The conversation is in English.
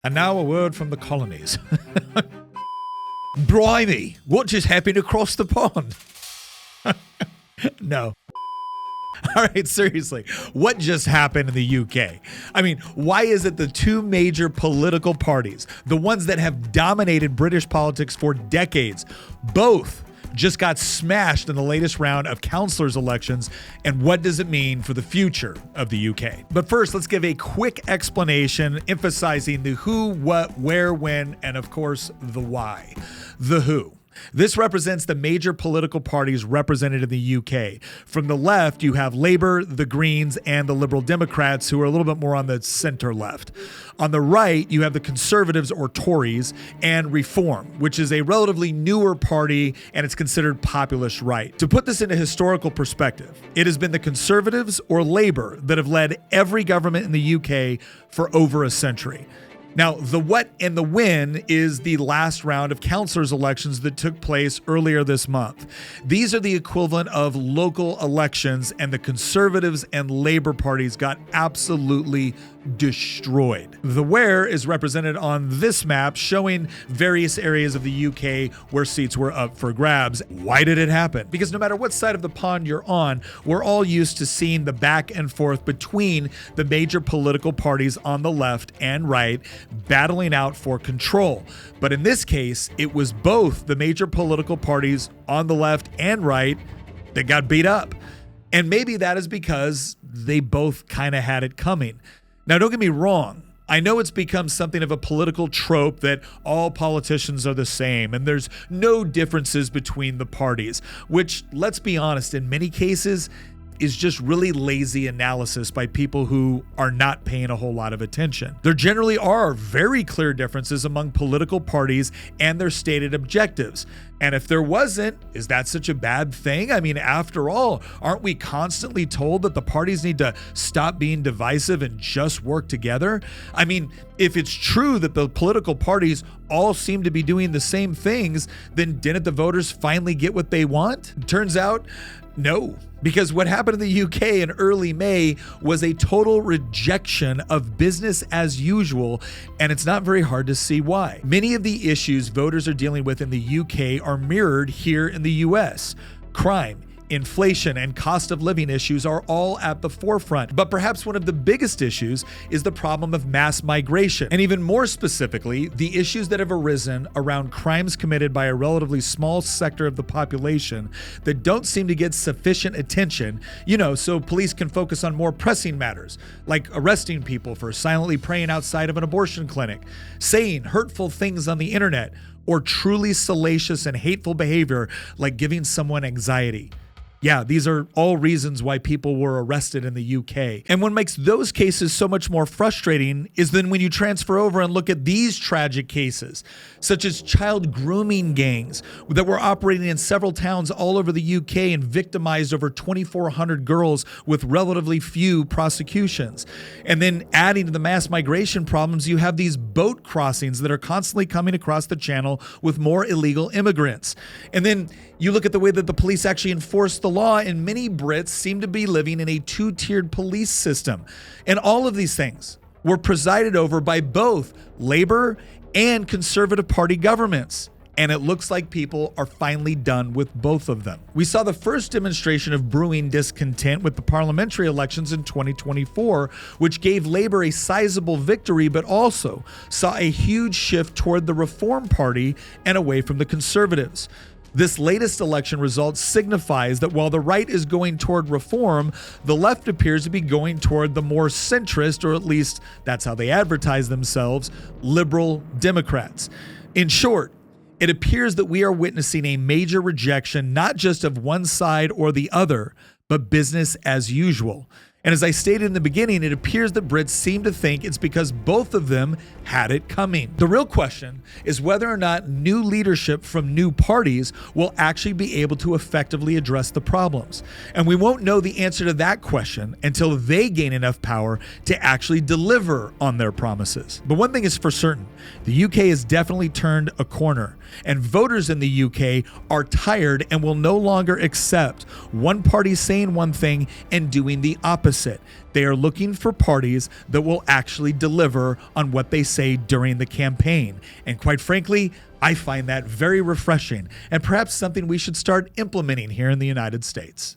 And now a word from the colonies. Blimey, what just happened across the pond? No. All right, seriously, what just happened in the UK? I mean, why is it the two major political parties, the ones that have dominated British politics for decades, both just got smashed in the latest round of councilors elections, and what does it mean for the future of the UK? But first, let's give a quick explanation emphasizing the who, what, where, when, and of course, the why. The who. This represents the major political parties represented in the UK. From the left, you have Labour, the Greens, and the Liberal Democrats, who are a little bit more on the center left. On the right, you have the Conservatives or Tories and Reform, which is a relatively newer party, and it's considered populist right. To put this into historical perspective, it has been the Conservatives or Labour that have led every government in the UK for over a century. Now, the what and the when is the last round of councilors elections that took place earlier this month. These are the equivalent of local elections, and the Conservatives and Labour parties got absolutely destroyed. The where is represented on this map, showing various areas of the UK where seats were up for grabs. Why did it happen? Because no matter what side of the pond you're on, we're all used to seeing the back and forth between the major political parties on the left and right battling out for control. But in this case, it was both the major political parties on the left and right that got beat up. And maybe that is because they both kind of had it coming. Now, don't get me wrong. I know it's become something of a political trope that all politicians are the same and there's no differences between the parties, which, let's be honest, in many cases is just really lazy analysis by people who are not paying a whole lot of attention. There generally are very clear differences among political parties and their stated objectives. And if there wasn't, is that such a bad thing? I mean, after all, aren't we constantly told that the parties need to stop being divisive and just work together? I mean, if it's true that the political parties all seem to be doing the same things, then didn't the voters finally get what they want? Turns out, no. Because what happened in the UK in early May was a total rejection of business as usual, and it's not very hard to see why. Many of the issues voters are dealing with in the UK are mirrored here in the US. Crime, inflation, and cost of living issues are all at the forefront. But perhaps one of the biggest issues is the problem of mass migration. And even more specifically, the issues that have arisen around crimes committed by a relatively small sector of the population that don't seem to get sufficient attention, so police can focus on more pressing matters, like arresting people for silently praying outside of an abortion clinic, saying hurtful things on the internet, or truly salacious and hateful behavior like giving someone anxiety. Yeah, these are all reasons why people were arrested in the UK. And what makes those cases so much more frustrating is then when you transfer over and look at these tragic cases, such as child grooming gangs that were operating in several towns all over the UK and victimized over 2,400 girls with relatively few prosecutions. And then adding to the mass migration problems, you have these boat crossings that are constantly coming across the channel with more illegal immigrants. And then you look at the way that the police actually enforce the law, and many Brits seem to be living in a two-tiered police system. And all of these things were presided over by both Labour and Conservative Party governments. And it looks like people are finally done with both of them. We saw the first demonstration of brewing discontent with the parliamentary elections in 2024, which gave Labour a sizable victory, but also saw a huge shift toward the Reform Party and away from the Conservatives. This latest election result signifies that while the right is going toward reform, the left appears to be going toward the more centrist, or at least that's how they advertise themselves, liberal Democrats. In short, it appears that we are witnessing a major rejection, not just of one side or the other, but business as usual. And as I stated in the beginning, it appears that Brits seem to think it's because both of them had it coming. The real question is whether or not new leadership from new parties will actually be able to effectively address the problems. And we won't know the answer to that question until they gain enough power to actually deliver on their promises. But one thing is for certain, the UK has definitely turned a corner, and voters in the UK are tired and will no longer accept one party saying one thing and doing the opposite. opposite. They are looking for parties that will actually deliver on what they say during the campaign. And quite frankly, I find that very refreshing and perhaps something we should start implementing here in the United States.